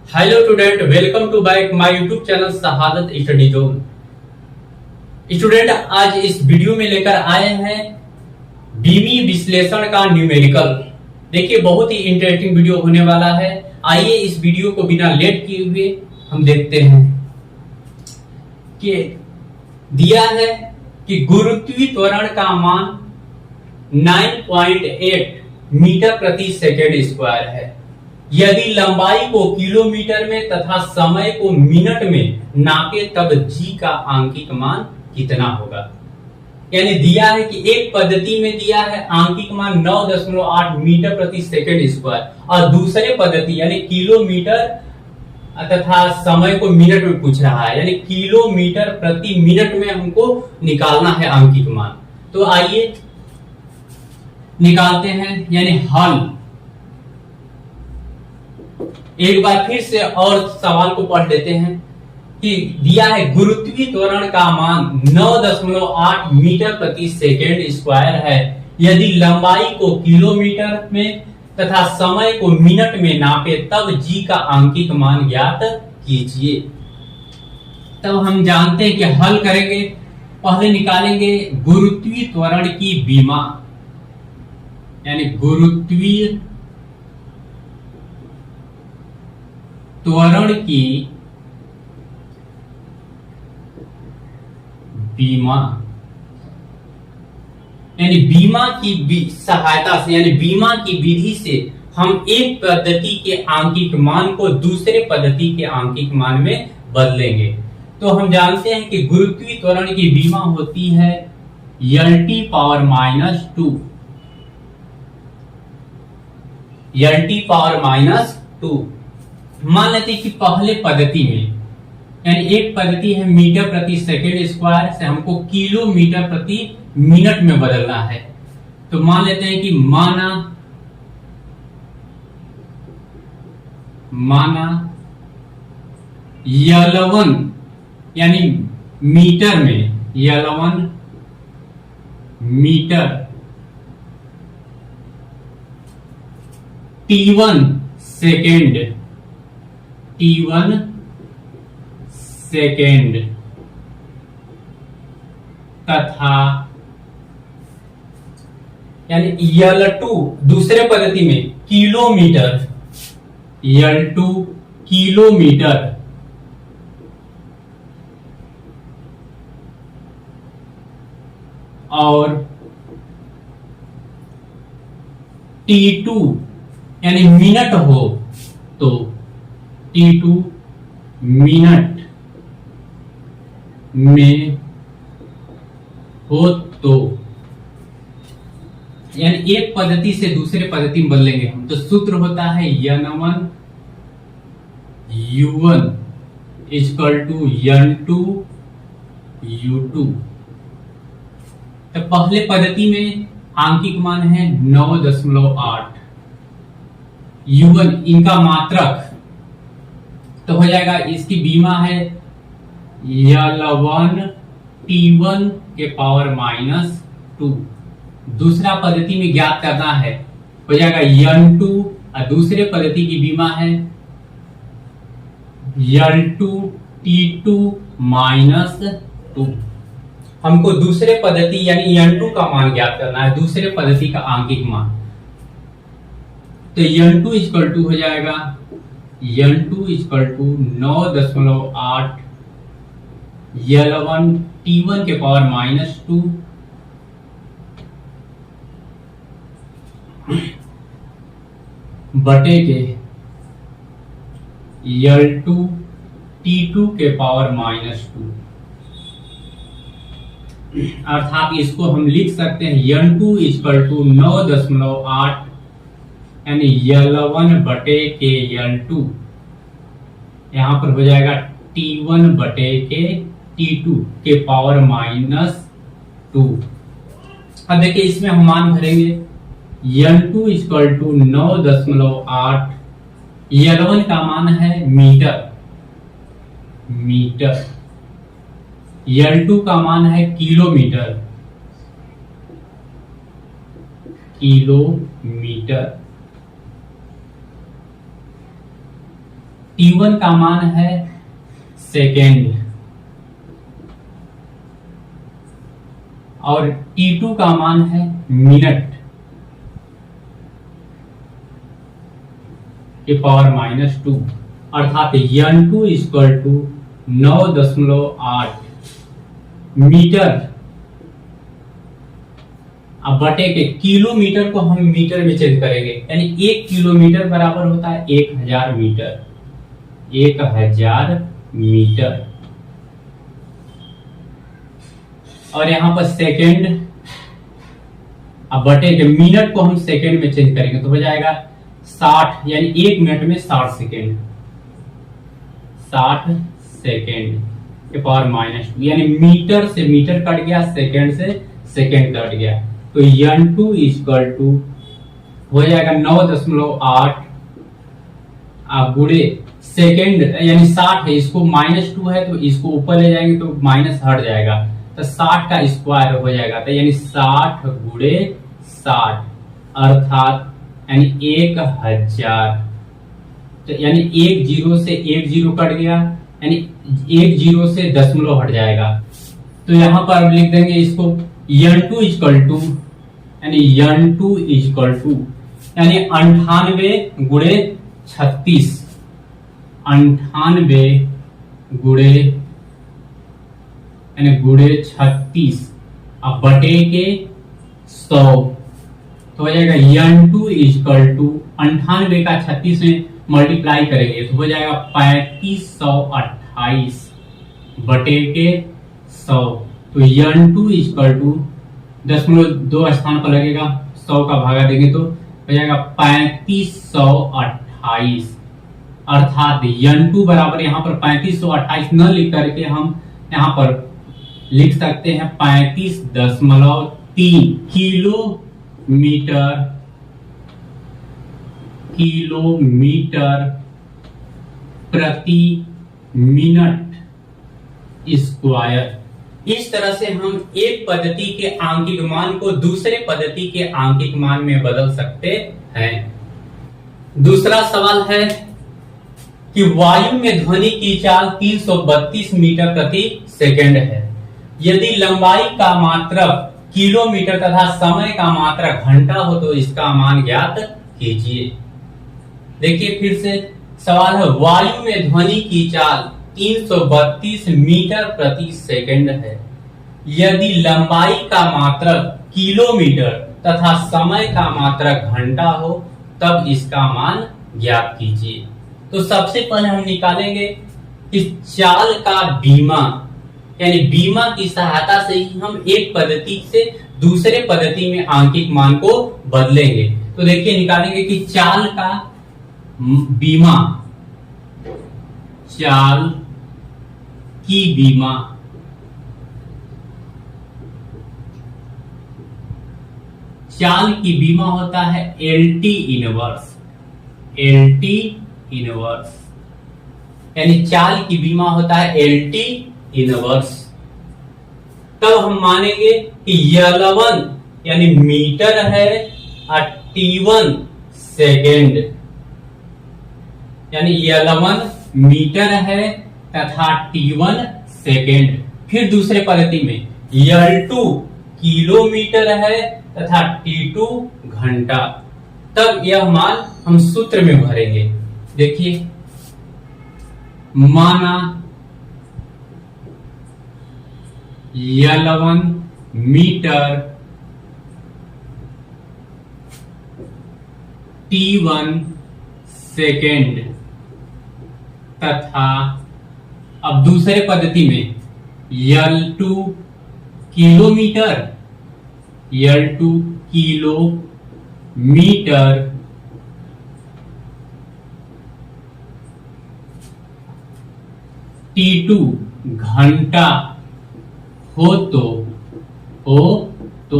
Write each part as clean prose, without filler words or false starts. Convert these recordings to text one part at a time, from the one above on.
Hello student, welcome to back my YouTube channel Shahadat study zone. Student, आज इस video में लेकर आए हैं बीमी विश्लेषण का न्यूमेरिकल। देखिए, बहुत ही इंटरेस्टिंग वीडियो होने वाला है। आइए इस वीडियो को बिना लेट किए हुए हम देखते हैं कि दिया है कि गुरुत्वीय त्वरण का मान 9.8 मीटर प्रति सेकेंड स्क्वायर है। यदि लंबाई को किलोमीटर में तथा समय को मिनट में नापे तब जी का आंकिक मान कितना होगा। यानी दिया है कि एक पद्धति में दिया है आंकिक मान 9.8 मीटर प्रति सेकेंड स्क्वायर और दूसरे पद्धति यानी किलोमीटर तथा समय को मिनट में पूछ रहा है, यानी किलोमीटर प्रति मिनट में हमको निकालना है आंकिक मान। तो आइए निकालते हैं, यानी हल। एक बार फिर से और सवाल को पढ़ लेते हैं कि दिया है गुरुत्वीय त्वरण का मान 9.8 मीटर प्रति सेकेंड स्क्वायर है। यदि लंबाई को किलोमीटर में तथा समय को मिनट में नापे तब जी का आंकिक मान ज्ञात कीजिए। तब हम जानते हैं कि हल करेंगे। पहले निकालेंगे गुरुत्वीय त्वरण की विमा, यानी गुरुत्वीय त्वरण की बीमा, यानी बीमा की सहायता से, यानी बीमा की विधि से हम एक पद्धति के आंकिक मान को दूसरे पद्धति के आंकिक मान में बदलेंगे। तो हम जानते हैं कि गुरुत्वीय त्वरण की बीमा होती है LT पावर -2, LT पावर -2। मान लेते हैं कि पहले पद्धति में, यानी एक पद्धति है मीटर प्रति सेकेंड स्क्वायर से हमको किलोमीटर प्रति मिनट में बदलना है। तो मान लेते हैं कि माना 11 यानी मीटर में 11 metre T1 second, T1 second तथा यानी L2 दूसरे पद्धति में किलोमीटर, L2 किलोमीटर और T2 यानी मिनट हो तो T2 मिनट में हो तो, यानी एक पद्धति से दूसरे पद्धति में बदलेंगे हम। तो सूत्र होता है N1 U1 equal to N2 U2। तो पहले पद्धति में आंकिक मान है 9.8, U1 इनका मात्रक, तो हो जाएगा इसकी बीमा है L1 T1 के पावर -2। दूसरा पद्धति में ज्ञात करना है, हो जाएगा N2 और दूसरे पद्धति की बीमा है L2 T2 -2। हमको दूसरे पद्धति यानी N2 का मान ज्ञात करना है, दूसरे पद्धति का आंकिक मान। तो N2 इक्वल टू हो जाएगा N2 equal to 9.8 L1 T1 के पावर -2 बटे के L2 T2 के पावर -2। अर्थात इसको हम लिख सकते हैं N2 इक्वल टू 9.8 यानी L1 बटे के L2, यहां पर हो जाएगा T1 बटे के T2 के पावर -2। अब देखिए इसमें हम मान भरेंगे N2 इक्वल टू 9.8, L1 का मान है मीटर, L2 का मान है किलोमीटर, T1 का मान है सेकेंड और T2 का मान है मिनट के पावर -2, अर्थात N2 इक्वल टू 9.8 मीटर। अब बटे के किलोमीटर को हम मीटर में चेंज करेंगे, यानी 1 किलोमीटर बराबर होता है 1000 मीटर। 1000 मीटर और यहां पर सेकेंड, अब बटे के मिनट को हम सेकेंड में चेंज करेंगे तो हो जाएगा 60, यानी 1 मिनट में 60 सेकेंड। 60 सेकेंड के पावर -2, यानी मीटर से मीटर कट गया, सेकेंड से सेकेंड कट गया। तो N2 इक्वल टू हो जाएगा 9.8 गुणे सेकेंड, यानी 60 है, इसको -2 है तो इसको ऊपर ले जाएंगे तो माइनस हट जाएगा, तो 60 का स्क्वायर हो जाएगा, तो यानी 60 गुणे 60 अर्थात यानी 1000, तो यानी 1 जीरो से 1 जीरो कट गया, यानी 1 जीरो से दशमलव हट जाएगा। तो यहां पर लिख देंगे इसको N2 इक्वल टू, यानी N2 इक्वल टू यानी 98 गुणे 36, 98 गुणे यानी गुणे 36 अब बटे के 100 तो हो जाएगा N2 इक्वल टू 98 का 36 में मल्टीप्लाई करेंगे तो हो जाएगा 3528 बटे के 100। तो N2 इक्वल टू 0.2 स्थान पर लगेगा, 100 का भागा देंगे तो हो जाएगा 3528, अर्थात N2 बराबर यहाँ पर 3528 न लिख करके हम यहाँ पर लिख सकते हैं 35.3 किलोमीटर प्रति मिनट स्क्वायर। इस तरह से हम एक पद्धति के आंकिक मान को दूसरे पद्धति के आंकिक मान में बदल सकते हैं। दूसरा सवाल है कि वायु में ध्वनि की चाल 332 मीटर प्रति सेकंड है। यदि लंबाई का मात्रक किलोमीटर तथा समय का मात्रक घंटा हो तो इसका मान ज्ञात कीजिए। देखिए फिर से सवाल है, वायु में ध्वनि की चाल 332 मीटर प्रति सेकंड है। यदि लंबाई का मात्रक किलोमीटर तथा समय का मात्रक घंटा हो तब इसका मान ज्ञात कीजिए। तो सबसे पहले हम निकालेंगे कि चाल का बीमा, यानी बीमा की सहायता से ही हम एक पद्धति से दूसरे पद्धति में आंकिक मान को बदलेंगे। तो देखिए निकालेंगे कि चाल का बीमा, चाल की बीमा चाल की बीमा होता है LT इनवर्स, LT इनवर्स, यानी चाल की बीमा होता है LT इनवर्स। तब हम मानेंगे कि L1 यानी मीटर है और T1 सेकेंड, यानी L1 मीटर है तथा T1 सेकेंड। फिर दूसरे पद्धति में L2 किलोमीटर है तथा T2 घंटा। तब यह मान हम सूत्र में भरेंगे। देखिए माना L1 मीटर, T1 सेकेंड तथा अब दूसरे पद्धति में L2 kilometre, L2 kilometre T2 घंटा हो तो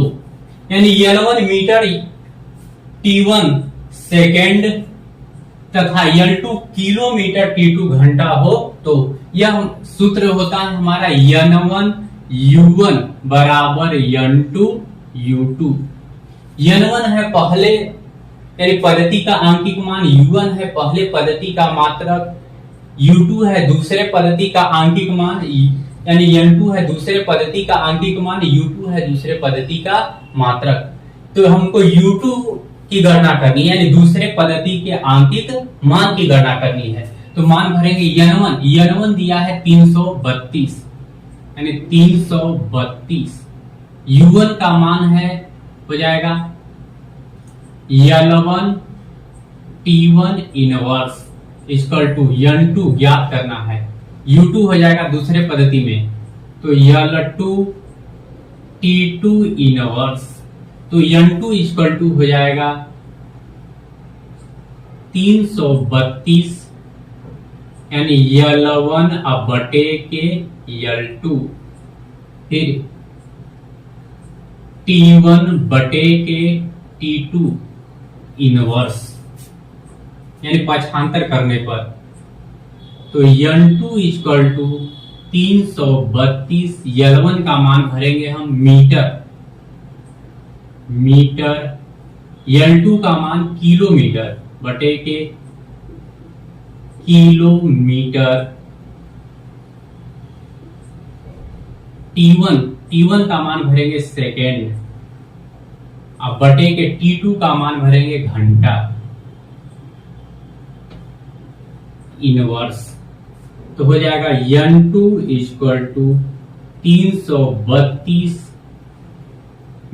यानी L1 मीटर, T1 सेकेंड तथा L2 किलोमीटर, T2 घंटा हो तो यह सूत्र होता है हमारा N1 U1 बराबर N2 U2। N1 है पहले यानी पद्धति का आंकिक मान, U1 है पहले पद्धति का मात्रक, U2 है दूसरे पद्धति का आंकिक मान, यानी N2 है दूसरे पद्धति का आंकिक मान, U2 है दूसरे पद्धति का मात्रक। तो हमको U2 की गणना करनी है, यानी दूसरे पद्धति के आंकिक मान की गणना करनी है। तो मान भरेंगे N1 दिया है 332, यानी 332। U1 का मान है हो जाएगा L1 T1 inverse equal to N2 ज्ञात करना है। U2 हो जाएगा दूसरे पद्धति में, तो L2 T2 इनवर्स, तो N2 इक्वल टू हो जाएगा 332, यानी L1 अब बटे के L2, फिर T1 बटे के T2 इनवर्स, यानी पक्षांतर करने पर, तो N2 इक्वल टू 332, L1 का मान भरेंगे हम मीटर, L2 का मान किलोमीटर बटे के किलोमीटर, T1 का मान भरेंगे सेकेंड, अब बटे के T2 का मान भरेंगे घंटा इनवर्स, तो हो जाएगा N2 इक्वल टू 332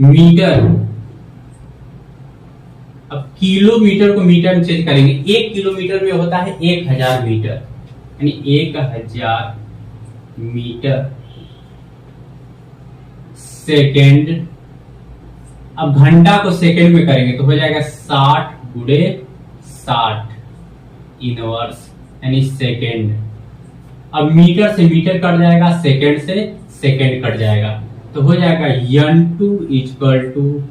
मीटर। अब किलोमीटर को मीटर में चेंज करेंगे, 1 किलोमीटर में होता है 1000 मीटर, यानी 1000 मीटर सेकेंड। अब घंटा को सेकेंड में करेंगे तो हो जाएगा 60 गुणे 60 इनवर्स, यानी सेकेंड। अब मीटर से मीटर कट जाएगा, सेकेंड से सेकेंड कट जाएगा, तो हो जाएगा N2 इक्वल टू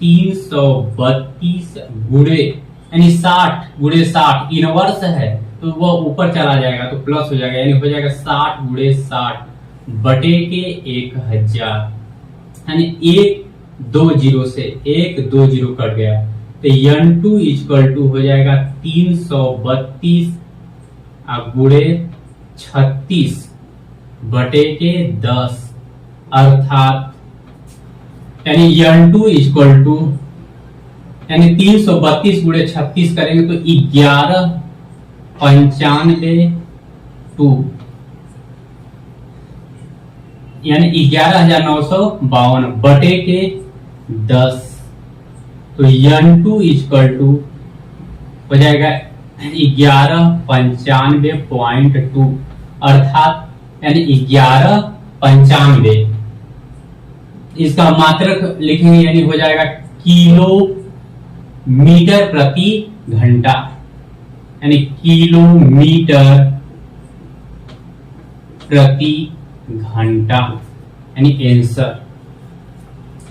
332 गुणे, यानी 60 गुणे 60 इनवर्स है तो वो ऊपर चला जाएगा तो प्लस हो जाएगा, यानी हो जाएगा 60 गुणे 60 बटे के 1000, यानी 1 2 0 से 1 2 0 कट गया, तो N2 इक्वल टू हो जाएगा 332 गुणे 36 बटे के 10, अर्थात यानी N2 इक्वल टू, यानी 332 गुणे 36 करेंगे तो 1195 2, यानी 11,952 बटे के 10, तो N2 इक्वल टू हो जाएगा 1195.2, अर्थात यानी 1195। इसका मात्रक लिखेंगे, यानी हो जाएगा किलोमीटर प्रति घंटा, यानी किलोमीटर प्रति घंटा, यानी आंसर।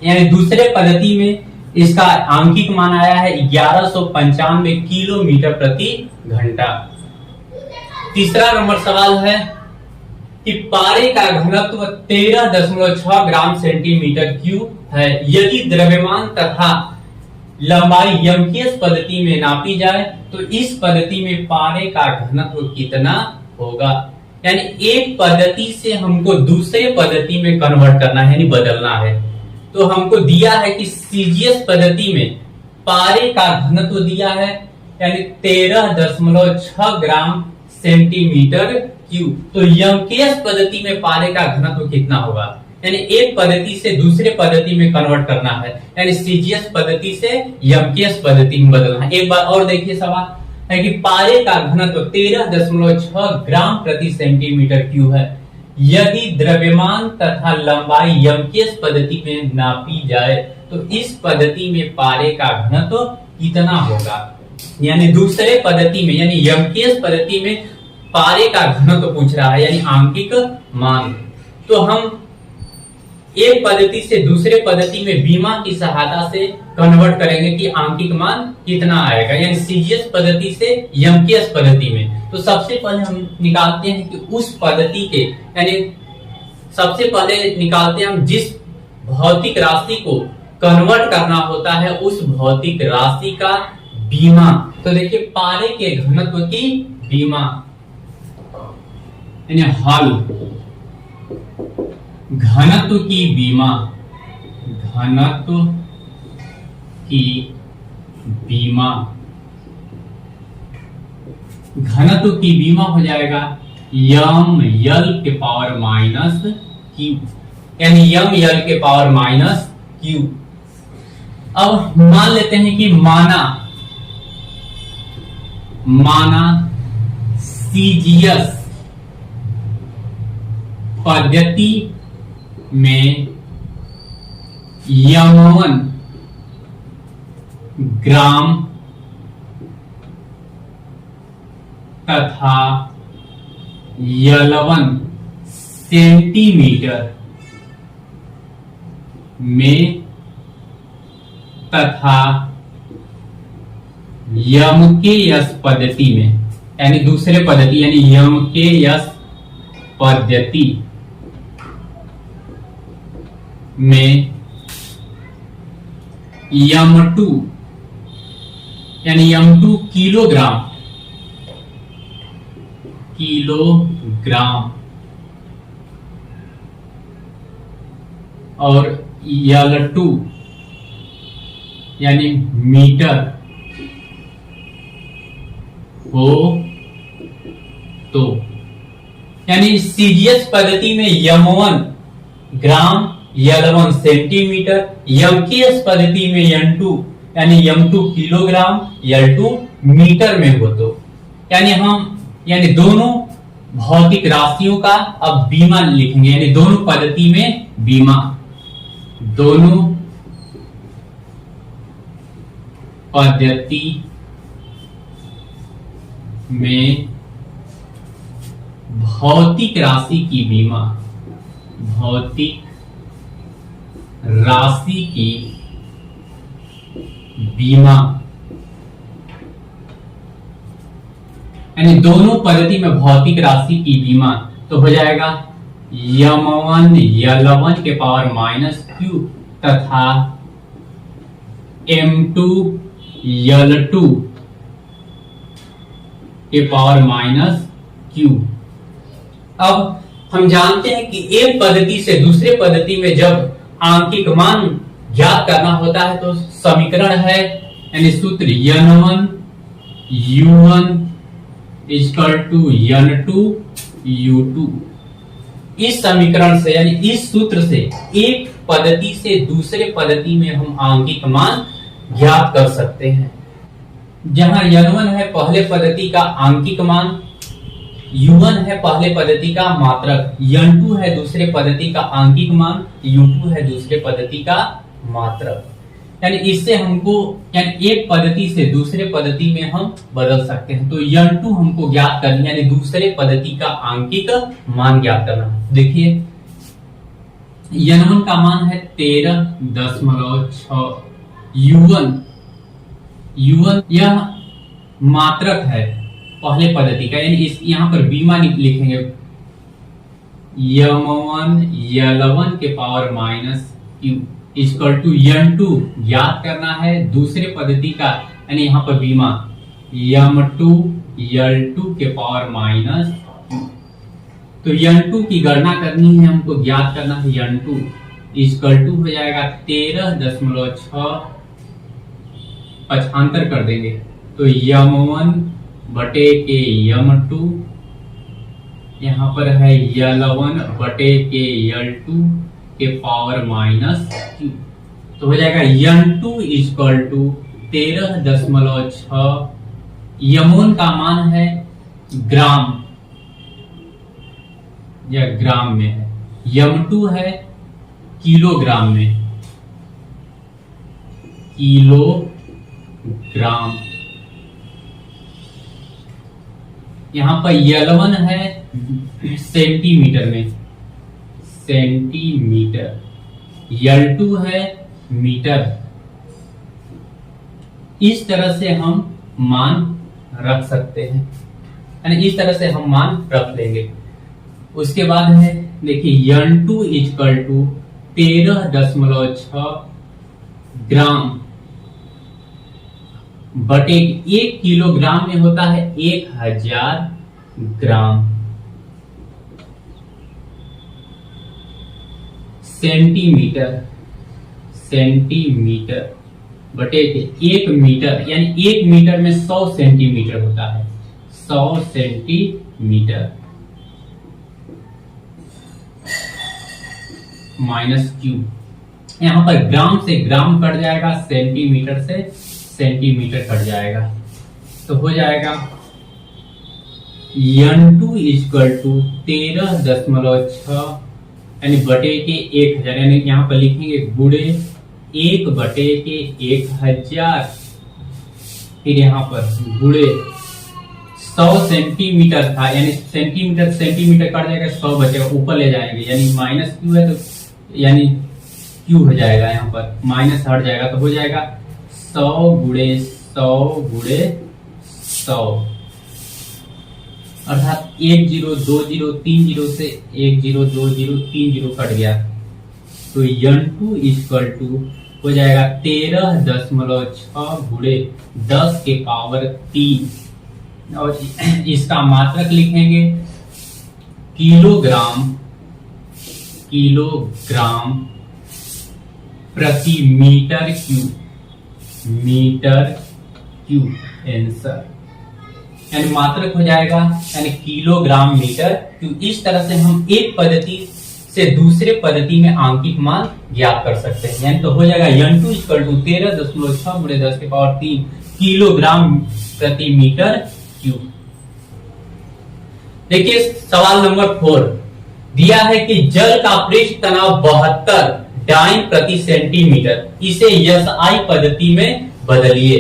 यानी दूसरे पद्धति में इसका आंकिक मान आया है 1195 किलोमीटर प्रति घंटा। तीसरा नंबर सवाल है कि पारे का घनत्व 13.6 ग्राम सेंटीमीटर क्यूब है। यदि द्रव्यमान तथा लंबाई यमकेश पद्धति में नापी जाए तो इस पद्धति में पारे का घनत्व कितना होगा। यानी एक पद्धति से हमको दूसरे पद्धति में कन्वर्ट करना है, यानी बदलना है। तो हमको दिया है कि सीजीएस पद्धति में पारे का घनत्व दिया है, यानी 13.6 ग्राम सेंटीमीटर क्यूब। तो यमकेश पद्धति में पारे का घनत्व कितना होगा, यानी एक पद्धति से दूसरे पद्धति में कन्वर्ट करना है, यानी सीजीएस पद्धति से यमकेश पद्धति में बदलना है। एक बार और देखिए, सवाल है कि पारे का घनत्व 13.6 ग्राम प्रति सेंटीमीटर क्यूब है। यदि द्रव्यमान तथा लंबाई यमकेश पद्धति में नापी जाए तो इस पद्धति में पारे का घनत्व कितना होगा। यानी दूसरे पद्धति में, यानी यमकेश पद्धति में पारे का घनत्व पूछ रहा है, यानी आंकिक मान। तो हम एक पद्धति से दूसरे पद्धति में बीमा की सहायता से कन्वर्ट करेंगे कि आंकिक मान कितना आएगा, यानी सीजीएस पद्धति से यमकेश पद्धति में। तो सबसे पहले हम निकालते हैं कि उस पद्धति के, यानी सबसे पहले निकालते हैं हम जिस भौतिक राशि को कन्वर्ट करना होता है उस भौतिक राशि का बीमा। तो देखिए, पारे के घनत्व की बीमा, यानी हल, घनत्व की बीमा, घनत्व की बीमा, घनत्व की बीमा हो जाएगा यम यल के पावर माइनस क्यू, यानी यम यल के पावर माइनस क्यू। अब मान लेते हैं कि माना सीजीएस पद्धति में यम1 ग्राम तथा यल1 सेंटीमीटर में तथा यम के यस पद्धति में, यानी दूसरे पद्धति यानी यम के यस पद्धति में यम2 यानी यम2 किलोग्राम और यल2 यानी मीटर हो तो, यानी सीजीएस पद्धति में यम1 ग्राम, यल1 सेंटीमीटर, यमकेएस पद्धति में यम2 यानी यम2 किलोग्राम, यल2 मीटर में हो तो, यानी दोनों भौतिक राशियों का अब बीमा लिखेंगे, यानी दोनों पद्धति में बीमा, दोनों पद्धति में भौतिक राशि की बीमा, भौतिक राशि की बीमा, यानी दोनों पद्धति में भौतिक राशि की बीमा, तो हो जाएगा यम1 यल1 के पावर माइनस क्यू तथा m2 यल2 के पावर माइनस क्यू। अब हम जानते हैं कि एक पद्धति से दूसरे पद्धति में जब आंकिक मान ज्ञात करना होता है तो समीकरण है, यानी सूत्र n1 u1 equal to n2 u2। इस समीकरण से यानी इस सूत्र से एक पद्धति से दूसरे पद्धति में हम आंकिक मान ज्ञात कर सकते हैं। जहां n1 है पहले पद्धति का आंकिक मान, u1 है पहले पद्धति का मात्रक, n2 है दूसरे पद्धति का आंकिक मान, u2 है दूसरे पद्धति का मात्रक। यानी इससे हमको यानी एक पद्धति से दूसरे पद्धति में हम बदल सकते हैं। तो n2 हमको ज्ञात करना, यानी दूसरे पद्धति का आंकिक मान ज्ञात करना। देखिए n1 का मान है 13.6, u1 यह मात्रक है पहले पद्धति का, यानी इस यहां पर बीमा लिखेंगे यम1 यल1 के power minus Q equal to n2 ज्ञात करना है दूसरे पद्धति का, यानी यहां पर बीमा यम2 यल2 के पावर माइनस क्यू। तो n2 की गणना करनी है, हमको ज्ञात करना है n2 इक्वल टू हो जाएगा 13.6, पक्षांतर कर देंगे तो यम1 बटे के यम2, यहां पर है यल1 बटे के यल2 के पावर माइनस क्यू। तो हो जाएगा n2 इक्वल टू 13.6, यमोन का मान है ग्राम या ग्राम में है, यम2 है किलोग्राम में, किलोग्राम। यहां पर यल1 है सेंटीमीटर में, सेंटीमीटर, यल2 है मीटर। इस तरह से हम मान रख सकते हैं, यानी इस तरह से हम मान रख लेंगे। उसके बाद है देखिए n2 इक्वल टू 13.6 ग्राम बटे 1 किलोग्राम में होता है 1000 ग्राम। सेंटीमीटर बटे के 1 मीटर, यानी 1 मीटर में 100 सेंटीमीटर होता है, 100 सेंटीमीटर माइनस क्यू। यहां पर ग्राम से ग्राम कट जाएगा, सेंटीमीटर से सेंटीमीटर कट जाएगा, तो हो जाएगा N2 इक्वल टू 13.6 यानी बटे के 1000, यानी यहां पर लिखेंगे गुणे 1 बटे के 1000, फिर यहां पर गुणे 100 सेंटीमीटर था, यानी सेंटीमीटर सेंटीमीटर कट जाएगा, 100 बचेगा, ऊपर ले जाएंगे, यानी माइनस क्यू है तो यानी क्यू हो जाएगा, यहाँ पर माइनस हट जाएगा, तो हो जाएगा 100 गुणे 100 गुणे 100, अर्थात 1 0 2 0 3 0 से 1 0 2 0 3 0 कट गया, तो N2 इक्वल टू हो जाएगा 13.6 गुणे 10 के पावर 3, और इसका मात्रक लिखेंगे किलोग्राम प्रति मीटर क्यूब आंसर, यानी मात्रक हो जाएगा यानी किलोग्राम मीटर क्यूब। इस तरह से हम एक पद्धति से दूसरे पद्धति में आंकित मान ज्ञात कर सकते हैं, यानी तो हो जाएगा N2 इक्वल टू 13.6 गुणे 10 के पावर 3 किलोग्राम प्रति मीटर क्यूब। देखिए सवाल नंबर 4 दिया है कि जल का पृष्ठ तनाव 72 डाइन प्रति सेंटीमीटर, इसे SI पद्धति में बदलिए,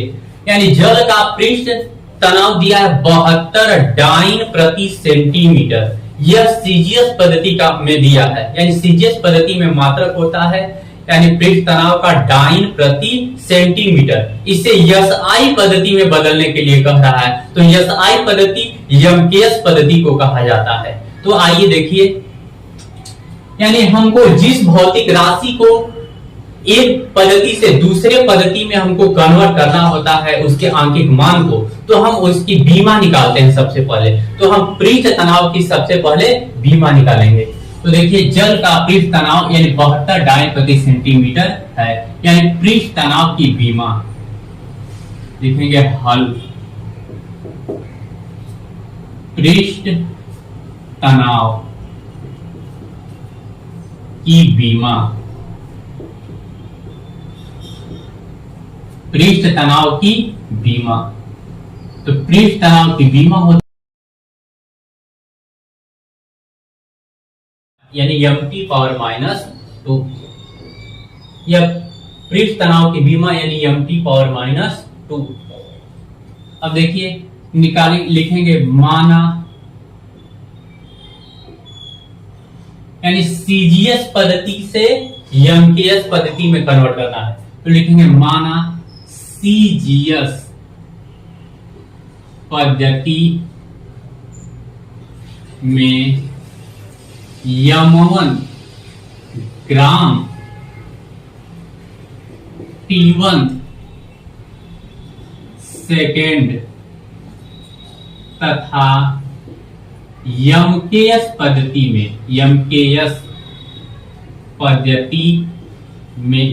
यानी जल का पृष्ठ तनाव दिया है 72 डाइन प्रति सेंटीमीटर, यह सीजीएस पद्धति का में दिया है, यानी सीजीएस पद्धति में मात्रक होता है यानी पृष्ठ तनाव का डाइन प्रति सेंटीमीटर, इसे SI पद्धति में बदलने के लिए कह रहा है, तो SI पद्धति MKS पद्धति को कहा जाता है। तो आइए देखिए, यानी हमको जिस भौतिक राशि को एक पद्धति से दूसरे पद्धति में हमको कन्वर्ट करना होता है उसके आंकिक मान को, तो हम उसकी बीमा निकालते हैं सबसे पहले, तो हम पृष्ठ तनाव की सबसे पहले बीमा निकालेंगे। तो देखिए जल का पृष्ठ तनाव यानी 72 डाइन प्रति सेंटीमीटर है, यानी पृष्ठ तनाव की बीमा लिखेंगे हल पृष्ठ तनाव की बीमा, पृष्ठ तनाव की बीमा, तो पृष्ठ तनाव की बीमा होती यानी mt पावर माइनस 2, यह पृष्ठ तनाव की बीमा यानी mt पावर माइनस 2। अब देखिए निकालें, लिखेंगे माना, यानी सीजीएस पद्धति से एमकेएस पद्धति में कन्वर्ट करना है, तो लिखेंगे माना सीजीएस पद्धति में M1 ग्राम T1 सेकेंड तथा MKS पद्धति में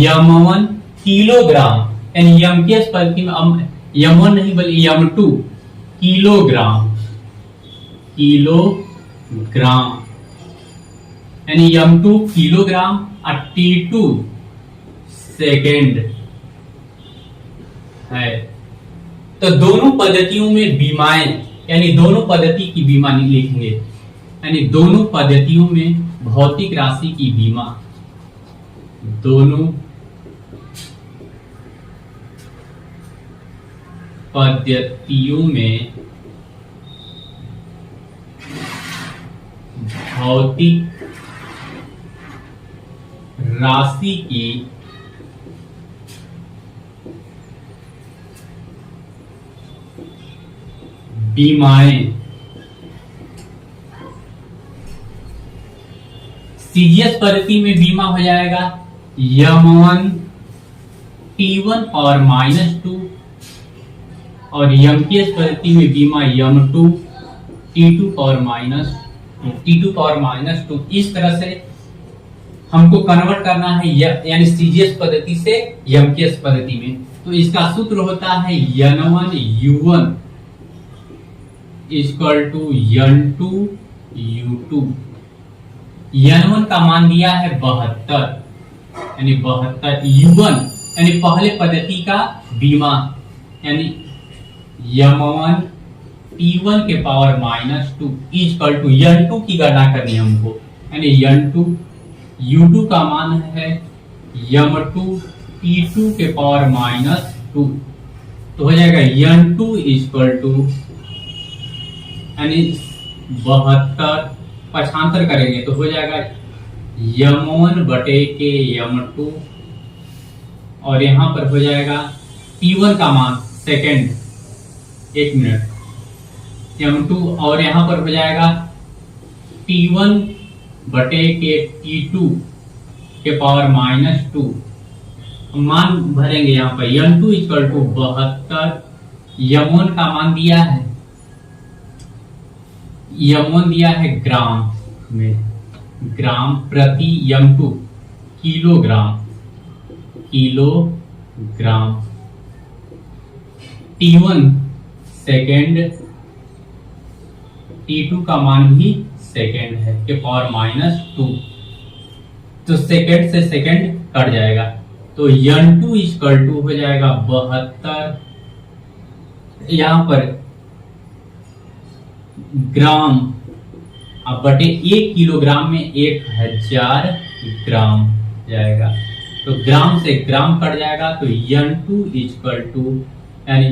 M1 किलोग्राम, यानी MKS पद्धति में M1 नहीं बल्कि M2 किलोग्राम यानी M2 किलोग्राम और T2 सेकेंड है। तो दोनों पद्धतियों में बीमाएं यानी दोनों पद्धति की बीमा लिखेंगे, यानी दोनों पद्धतियों में भौतिक राशि की बीमा, दोनों पद्धतियों में भौतिक राशि की बीमाएं। सीजीएस पद्धति में बीमा हो जाएगा M1 T1 और -2 और MKS पद्धति में बीमा M2 T2 और -2। To, T2⁻²। इस तरह से हमको कन्वर्ट करना है यानी सीजीएस पद्धति से एमकेएस पद्धति में। तो इसका सूत्र होता है N1U1 = N2U2। N1 का मान दिया है 72 यानी 72, U1 यानी पहले पद्धति का बीमा यानी M1 T1⁻² = N2 की गणना करनी है हमको यानी N2। U2 का मान है M2 T2⁻²। तो हो जाएगा N2 = यानी 72, पक्षांतर करेंगे तो हो जाएगा M1/M2 और यहां पर हो जाएगा T1 का मान सेकेंड, 1 मिनट, M2 और यहां पर हो जाएगा T1/T2⁻²। मान भरेंगे यहाँ पर N2 = 72, M1 का मान दिया है, M1 दिया है ग्राम में, ग्राम प्रति M2 kilogram, T1 second, T2 का मान भी सेकेंड है ⁻²। तो सेकेंड से सेकेंड कट जाएगा तो N2 = हो जाएगा 72, यहां पर ग्राम अब बटे 1 किलोग्राम में 1000 ग्राम जाएगा। तो ग्राम से ग्राम कट जाएगा तो N2 = यानी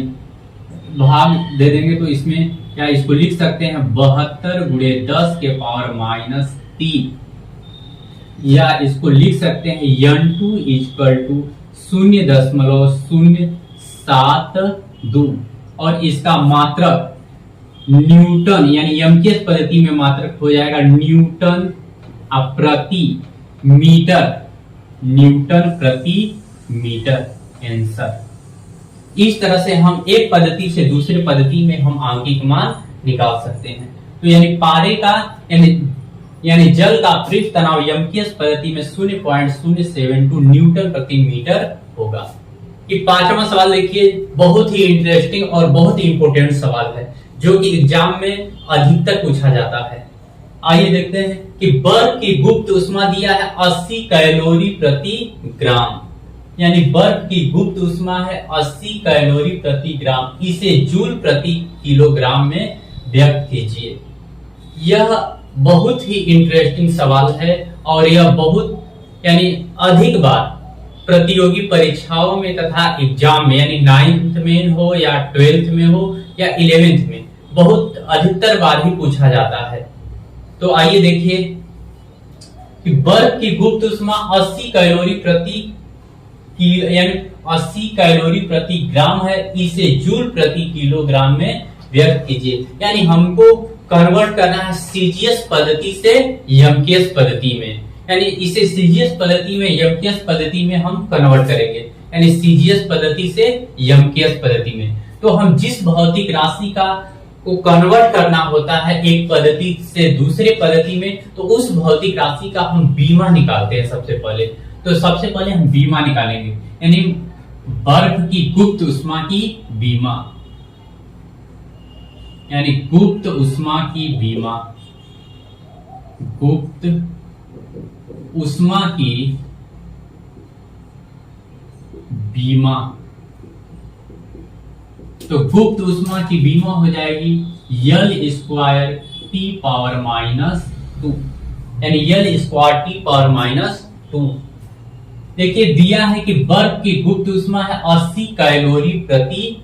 भाग दे देंगे तो इसमें क्या इसको लिख सकते हैं 72 × 10⁻³ या इसको लिख सकते हैं N2 = 0.072 और इसका मात्रक न्यूटन यानी एमकेएस पद्धति में मात्रक हो जाएगा न्यूटन प्रति मीटर आंसर। इस तरह से हम एक पद्धति से दूसरे पद्धति में हम आंकिक मान निकाल सकते हैं। तो यानी पारे का यानी जल का पृष्ठ तनाव एमकेएस पद्धति में 0.072 न्यूटन प्रति मीटर होगा। कि 5वां सवाल देखिए, बहुत ही इंटरेस्टिंग और बहुत ही इंपोर्टेंट सवाल है जो कि एग्जाम में अधिकतर पूछा जाता है। आइए देखते हैं कि बर्फ की गुप्त ऊष्मा दिया है 80 कैलोरी प्रति ग्राम, यानी बर्फ की गुप्त ऊष्मा है 80 कैलोरी प्रति ग्राम, इसे जूल प्रति किलोग्राम में व्यक्त कीजिए। यह बहुत ही इंटरेस्टिंग सवाल है और यह बहुत यानी अधिक बार प्रतियोगी परीक्षाओं में तथा एग्जाम में यानी 9th में हो या 12th में हो या 11th में बहुत अधिकतर बार ही पूछा जाता है। तो आइए देखिए कि बर्फ की गुप्त ऊष्मा 80 कैलोरी प्रति यानी 80 कैलोरी प्रति ग्राम है, इसे जूल प्रति किलोग्राम में व्यक्त कीजिए। यानी हमको कन्वर्ट करना है सीजीएस पद्धति से एमकेएस पद्धति में, यानी इसे सीजीएस पद्धति में एमकेएस पद्धति में हम कन्वर्ट करेंगे, यानी सीजीएस पद्धति से एमकेएस पद्धति में। तो हम जिस भौतिक राशि का को कन्वर्ट करना होता है एक पद्धति से दूसरे पद्धति में, तो उस भौतिक राशि का हम बीमा निकालते हैं सबसे पहले। तो सबसे पहले हम बीमा निकालेंगे, यानी बर्फ की गुप्त ऊष्मा की बीमा, यानी गुप्त ऊष्मा की बीमा, गुप्त ऊष्मा की बीमा। तो गुप्त ऊष्मा की बीमा हो जाएगी L² T⁻², यानी L² T⁻²। देखिए दिया है कि बर्फ की गुप्त ऊष्मा है 80 कैलोरी प्रति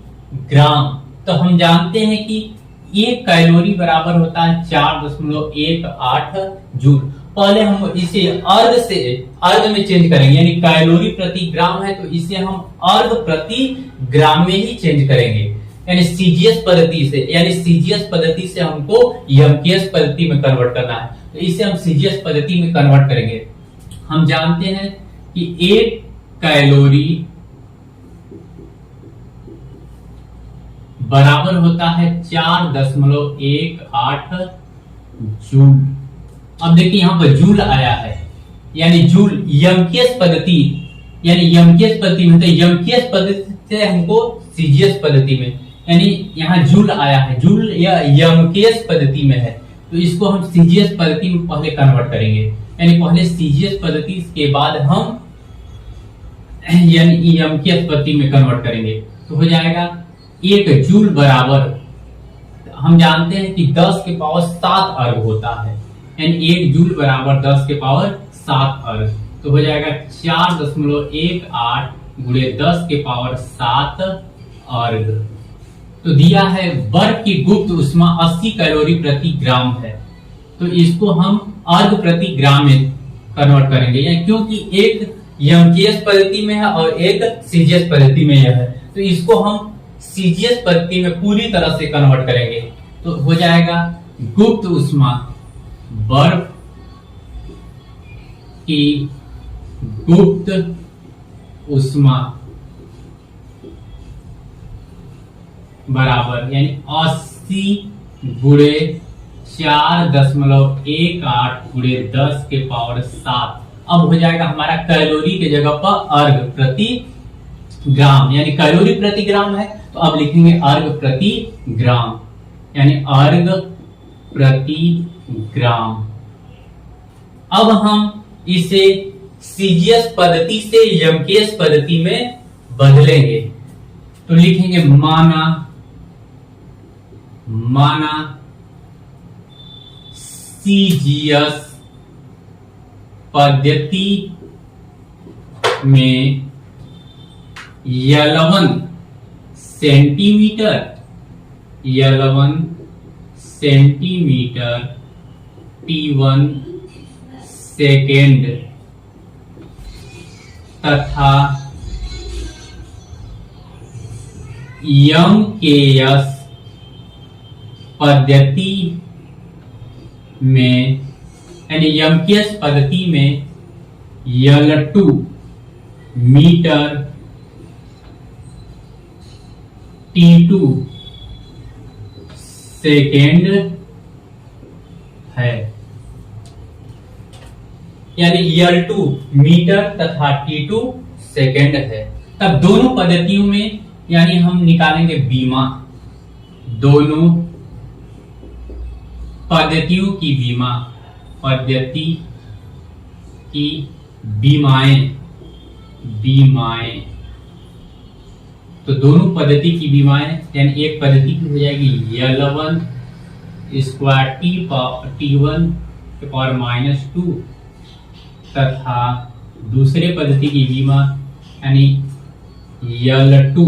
ग्राम। तो हम जानते हैं कि 1 कैलोरी बराबर होता है 4.18 जूल। पहले हम इसे अर्ध में चेंज करेंगे, यानी कैलोरी प्रति ग्राम है तो इसे हम अर्ध प्रति ग्राम में ही चेंज करेंगे, यानी सीजीएस पद्धति से, यानी सीजीएस पद्धति से हमको एमकेएस पद्धति में कन्वर्ट करना है। तो इसे हम सीजीएस पद्धति में कन्वर्ट करेंगे। हम जानते हैं कि 1 कैलोरी बराबर होता है 4.18 जूल। अब देखिए यहाँ पर जूल आया है, यानी जूल यमकेश पद्धति, यानी यमकेश पद्धति में, तो यमकेश पद्धति से हमको सीजीएस पद्धति में, यानी यहाँ जूल आया है, जूल या यमकेश पद्धति में है, तो इसको हम सीजीएस पद्धति में पहले कन्वर्ट करेंगे, यानी पहले सीजीएस पद्धति के बाद हम यानी यमकेश पद्धति में कन्वर्ट करेंगे। तो हो जाएगा 1 जूल बराबर, हम जानते हैं कि 10 के पावर 7 अर्ग होता है, यानी 1 जूल बराबर 10 के पावर 7 अर्ग, तो हो जाएगा 4.18 गुणे 10 के पावर 7 अर्ग। तो दिया है बर्फ की गुप्त उष्मा 80 कैलोरी प्रति ग्राम है, तो इसको हम अर्ग प्रति ग्राम में कन्वर्ट करेंगे, यानी क्योंकि एक यमकेश पद्धति में है और एक सीजीएस पद्धति में है, तो इसको हम सीजीएस पद्धति में पूरी तरह से कन्वर्ट करेंगे। तो हो जाएगा गुप्त उष्मा, बर्फ की गुप्त उष्मा बराबर, यानी 80 गुणे 4.18 गुणे 10 के पावर 7। अब हो जाएगा हमारा कैलोरी के जगह पर अर्ग प्रति ग्राम, यानी कैलोरी प्रति ग्राम है तो अब लिखेंगे अर्ग प्रति ग्राम, यानी अर्ग प्रति ग्राम। अब हम इसे सीजीएस पद्धति से यमकेश पद्धति में बदलेंगे, तो लिखेंगे माना सीजीएस पद्धति में 11 सेंटीमीटर T1 सेकेंड तथा यमकेश पद्धति में, यानी यमकेश पद्धति में L2 मीटर T2 सेकेंड है, यानी L2 मीटर तथा T2 सेकेंड है। तब दोनों पद्धतियों में यानी हम निकालेंगे बीमा, दोनों पद्धतियों की बीमा, पद्धति की बीमाएं, तो दोनों पद्धति की बीमाएं, यानी एक पद्धति की हो जाएगी L1 स्क्वायर T1 के पावर -2 तथा दूसरे पद्धति की बीमा यानी L2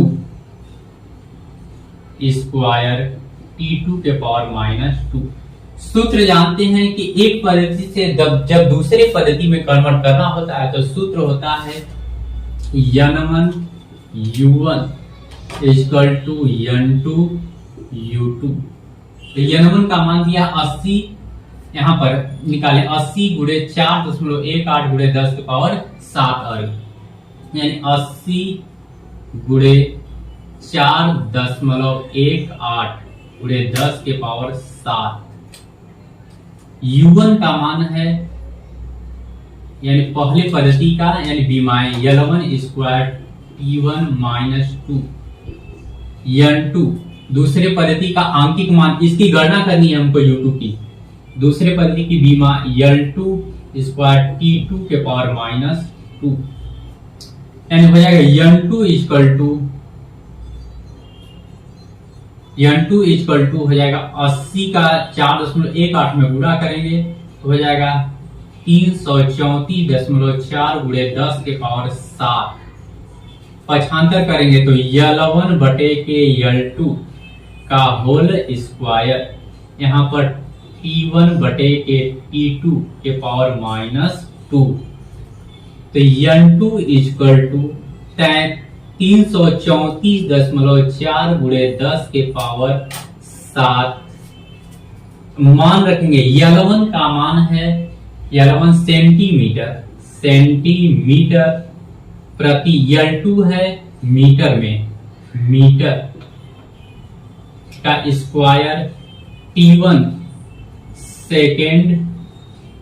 स्क्वायर T2 के पावर -2। सूत्र जानते हैं कि एक पद्धति से जब दूसरे पद्धति में कन्वर्ट करना होता है तो सूत्र होता है N1 U1 equal to N2 U2। तो N1 का मान दिया 80, यहाँ पर निकाले 80 गुणे 4.18 गुणे 10 के पावर 7 अर्ग, यानी 80 गुणे 4.18 गुणे 10 के पावर 7। U1 का मान है यानी पहले पद्धति का यानी बीमाएं L1 स्क्वायर T1 -2 N2 दूसरे पद्धति का आंकिक मान, इसकी गणना करनी है हमको U2 की। दूसरे पद्धति की बीमा L2 स्क्वायर T2 के पावर -2 यानी हो जाएगा N2 इक्वल टू हो जाएगा 80 का 4.18 में गुणा करेंगे तो हो जाएगा 334.4 गुणे 10 के पावर 7। पक्षांतर करेंगे तो L1 बटे के L2 का होल स्क्वायर, यहाँ पर T1 बटे के T2 के पावर -2। तो N2 इक्वल टू 334.4 गुणे 10 के पावर 7। मान रखेंगे L1 का मान है L1 सेंटीमीटर प्रति, L2 है मीटर में, मीटर का स्क्वायर, T1 सेकेंड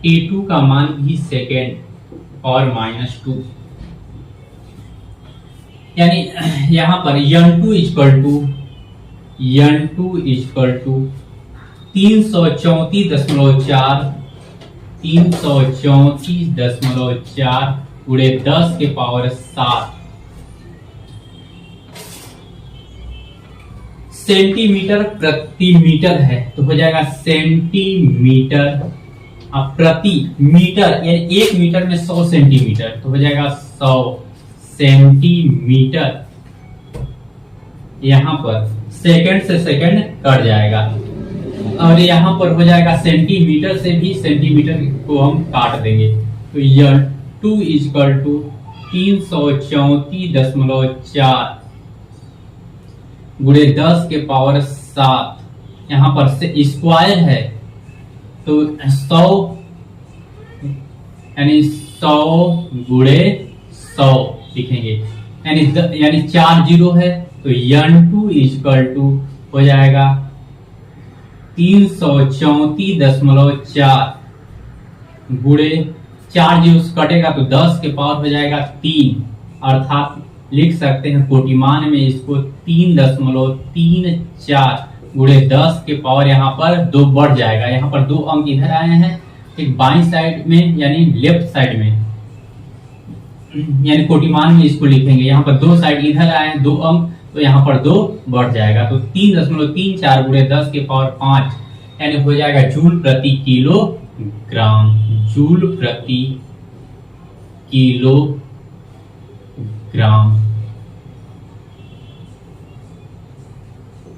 T2 का मान भी सेकेंड और -2, यानी यहां पर N2 इक्वल टू 334.4 गुणे 10 के पावर 7 सेंटीमीटर प्रति मीटर है, तो हो जाएगा सेंटीमीटर प्रति मीटर, यानी 1 मीटर में 100 सेंटीमीटर, तो हो जाएगा 100 सेंटीमीटर। यहां पर सेकंड से सेकंड कट जाएगा और यहां पर हो जाएगा सेंटीमीटर से भी सेंटीमीटर को हम काट देंगे, तो यह 2 इक्वल टू 334.4 गुणे 10 के पावर 7, यहां पर से स्क्वायर है तो 100 यानी 100 गुणे 100 लिखेंगे, यानी 4 जीरो है, तो N2 इक्वल टू हो जाएगा 334.4 गुणे 4 जीरो से कटेगा तो 10 के पावर हो जाएगा 3, अर्थात लिख सकते हैं कोटिमान में इसको 3.34 गुणे 10 के पावर, यहाँ पर 2 बढ़ जाएगा, यहाँ पर 2 अंक इधर आए हैं, एक बाईं साइड में यानी लेफ्ट साइड में, यानी कोटिमान में इसको लिखेंगे, यहाँ पर 2 साइड इधर आए हैं 2 अंक, तो यहाँ पर 2 बढ़ जाएगा, तो 3.34 गुणे 10 के पावर 5 यानी हो जाएगा जूल प्रति किलोग्राम, जूल प्रति किलोग्राम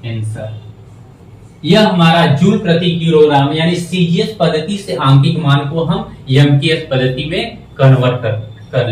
आंसर। यह हमारा जूल प्रति किलोग्राम यानी सीजीएस पद्धति से आंकिक मान को हम एमकेएस पद्धति में कन्वर्ट कर